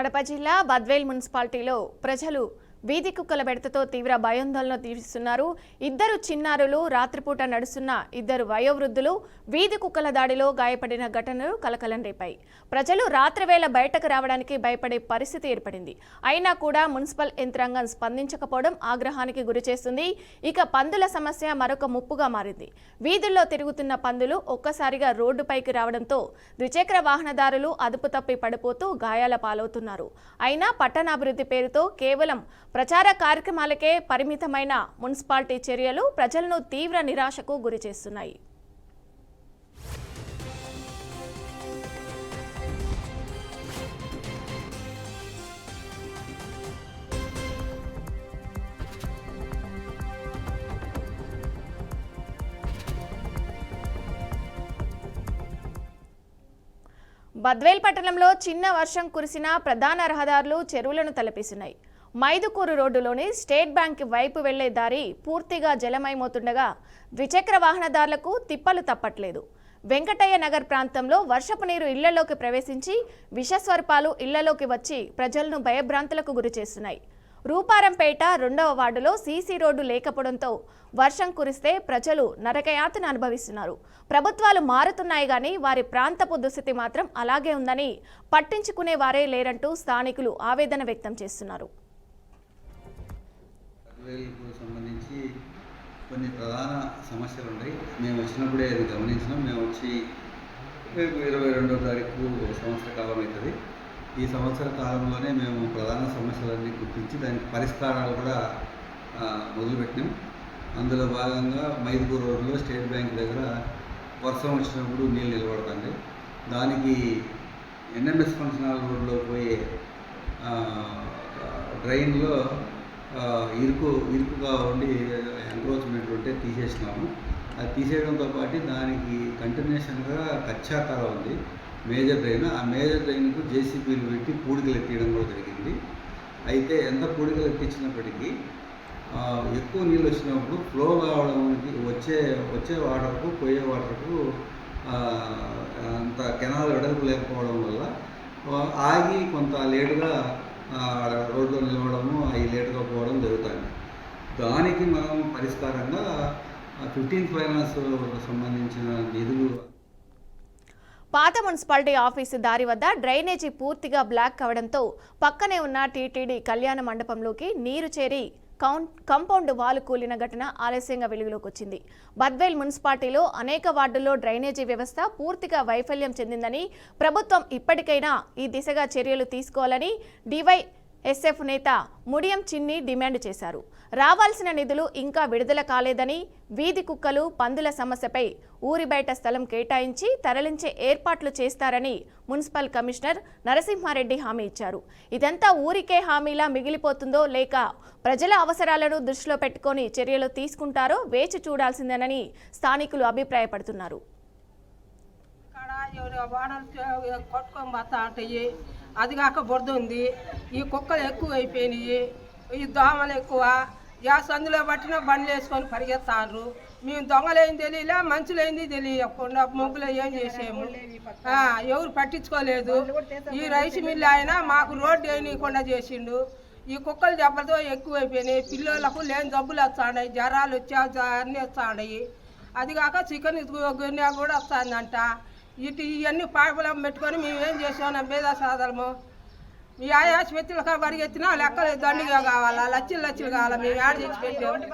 కడప జిల్లా బద్వేల్ మున్సిపాలిటీలో ప్రజలు వీధి కుక్కల బెడతతో తీవ్ర భయాందోళన తీరుస్తున్నారు. ఇద్దరు చిన్నారులు, రాత్రిపూట నడుస్తున్న ఇద్దరు వయోవృద్ధులు వీధి కుక్కల దాడిలో గాయపడిన ఘటనలు కలకలం రేపాయి. ప్రజలు రాత్రివేళ బయటకు రావడానికి భయపడే పరిస్థితి ఏర్పడింది. అయినా కూడా మున్సిపల్ యంత్రాంగం స్పందించకపోవడం ఆగ్రహానికి గురిచేస్తుంది. ఇక పందుల సమస్య మరొక ముప్పుగా మారింది. వీధుల్లో తిరుగుతున్న పందులు ఒక్కసారిగా రోడ్డుపైకి రావడంతో ద్విచక్ర వాహనదారులు అదుపు తప్పి పడిపోతూ గాయాల పాలవుతున్నారు. అయినా పట్టణాభివృద్ధి పేరుతో కేవలం ప్రచార కార్యక్రమాలకే పరిమితమైన మున్సిపాలిటీ చర్యలు ప్రజలను తీవ్ర నిరాశకు గురిచేస్తున్నాయి. బద్వేల్ పట్టణంలో చిన్న వర్షం కురిసిన ప్రధాన రహదారులు చెరువులను తలపిస్తున్నాయి. మైదుకూరు రోడ్డులోని స్టేట్ బ్యాంక్ వైపు వెళ్లే దారి పూర్తిగా జలమయమవుతుండగా ద్విచక్ర వాహనదారులకు తిప్పలు తప్పట్లేదు. వెంకటయ్య నగర్ ప్రాంతంలో వర్షపు నీరు ఇళ్లలోకి ప్రవేశించి విషస్వరూపాలు ఇళ్లలోకి వచ్చి ప్రజలను భయభ్రాంతులకు గురిచేస్తున్నాయి. రూపారంపేట 2వ వార్డులో సీసీ రోడ్డు లేకపోవడంతో వర్షం కురిస్తే ప్రజలు నరకయాతన అనుభవిస్తున్నారు. ప్రభుత్వాలు మారుతున్నాయి కానీ వారి ప్రాంతపు దుస్థితి మాత్రం అలాగే ఉందని పట్టించుకునే వారే లేరంటూ స్థానికులు ఆవేదన వ్యక్తం చేస్తున్నారు. సంబంధించి కొన్ని ప్రధాన సమస్యలు ఉన్నాయి. మేము వచ్చినప్పుడే అది గమనించినాం. మేము వచ్చి 22వ తారీఖు సంవత్సర కాలం అవుతుంది. ఈ సంవత్సర కాలంలోనే మేము ప్రధాన సమస్యలన్నీ గుర్తించి దానికి పరిష్కారాలు కూడా మొదలుపెట్టినాం. అందులో భాగంగా మైదుకూరు రోడ్లో స్టేట్ బ్యాంక్ దగ్గర వర్షం వచ్చినప్పుడు నీళ్ళు నిలబడుతుంది. దానికి ఎన్ఎంఎస్ ఫంక్షన్ హాల్ రోడ్లో పోయే డ్రైన్లో ఇరుకుగా ఉండి ఎంక్రోచ్మెంట్ ఉంటే తీసేసినాము. అది తీసేయడంతో పాటు దానికి కంటిన్యూషన్గా కచ్చాకాలం ఉంది మేజర్ డ్రైన్. ఆ మేజర్ డ్రైన్కు జేసీబీలు పెట్టి పూడికలు ఎత్తియడం కూడా జరిగింది. అయితే ఎంత పూడికలు ఎత్తించినప్పటికీ ఎక్కువ నీళ్ళు వచ్చినప్పుడు ఫ్లో కావడానికి వచ్చే వాటర్కు పోయే వాటర్కు అంత కెనాల్ వెడల్పు లేకపోవడం వల్ల ఆగి కొంత లేటుగా రోడ్లో నిలవడము, అవి లేటుగా పోవడం జరుగుతుంది. దానికి మనం పరిష్కారంగా 15th ఫైనాన్స్ సంబంధించిన నిధులు పాత మున్సిపాలిటీ ఆఫీసు దారి వద్ద డ్రైనేజీ పూర్తిగా బ్లాక్ కావడంతో పక్కనే ఉన్న టీటీడీ కళ్యాణ మండపంలోకి నీరు చేరి కాంపౌండ్ వాల్ కూలిన ఘటన ఆలస్యంగా వెలుగులోకి వచ్చింది. బద్వేల్ మున్సిపాలిటీలో అనేక వార్డుల్లో డ్రైనేజీ వ్యవస్థ పూర్తిగా వైఫల్యం చెందిందని ప్రభుత్వం ఇప్పటికైనా ఈ దిశగా చర్యలు తీసుకోవాలని డివైఎస్ఎఫ్ నేత ముడియం చిన్ని డిమాండ్ చేశారు. రావాల్సిన నిధులు ఇంకా విడుదల కాలేదని, వీధి కుక్కలు, పందుల సమస్యపై ఊరి బయట స్థలం కేటాయించి తరలించే ఏర్పాట్లు చేస్తారని మున్సిపల్ కమిషనర్ నరసింహారెడ్డి హామీ ఇచ్చారు. ఇదంతా ఊరికే హామీలా మిగిలిపోతుందో లేక ప్రజల అవసరాలను దృష్టిలో పెట్టుకొని చర్యలు తీసుకుంటారో వేచి చూడాల్సిందేనని స్థానికులు అభిప్రాయపడుతున్నారు. అది కాక బొరద ఉంది, ఈ కుక్కలు ఎక్కువ అయిపోయినాయి, ఈ దోమలు ఎక్కువ. గ్యాస్ అందులో పట్టిన బండ్లు వేసుకొని పరిగెత్తారు. మేము దొంగలేం తెలియలే, మంచులేంది తెలియకుండా ముగ్గులో ఏం చేసాము, ఎవరు పట్టించుకోలేదు. ఈ రైస్ మిల్లు ఆయన మాకు రోడ్డు వేయకుండా చేసిండు. ఈ కుక్కలు దెబ్బతో ఎక్కువైపోయినాయి. పిల్లలకు లేని జబ్బులు వస్తున్నాయి, జ్వరాలు అన్నీ వస్తున్నాయి. అది కాక చికెన్ గున్యా కూడా వస్తుందంట. ఇవన్నీ పాపలం పెట్టుకొని మేము ఏం చేసాం బేదా సాధనము. ఈ ఆసుపత్రులకు పరిగెత్తినా లెక్కలు దండిగా కావాలా, లచ్చలు కావాలా. మేము యాడ్ చేసి పెట్టాము.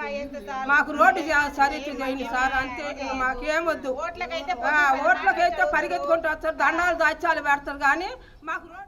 మాకు రోడ్డు సరిగ్గా చేయండి సార్, అంతే. మాకేమొద్దు. ఓట్లకైతే పరిగెత్తుకుంటూ వస్తారు, దండాలు దాచాలు పెడతారు కానీ మాకు రోడ్డు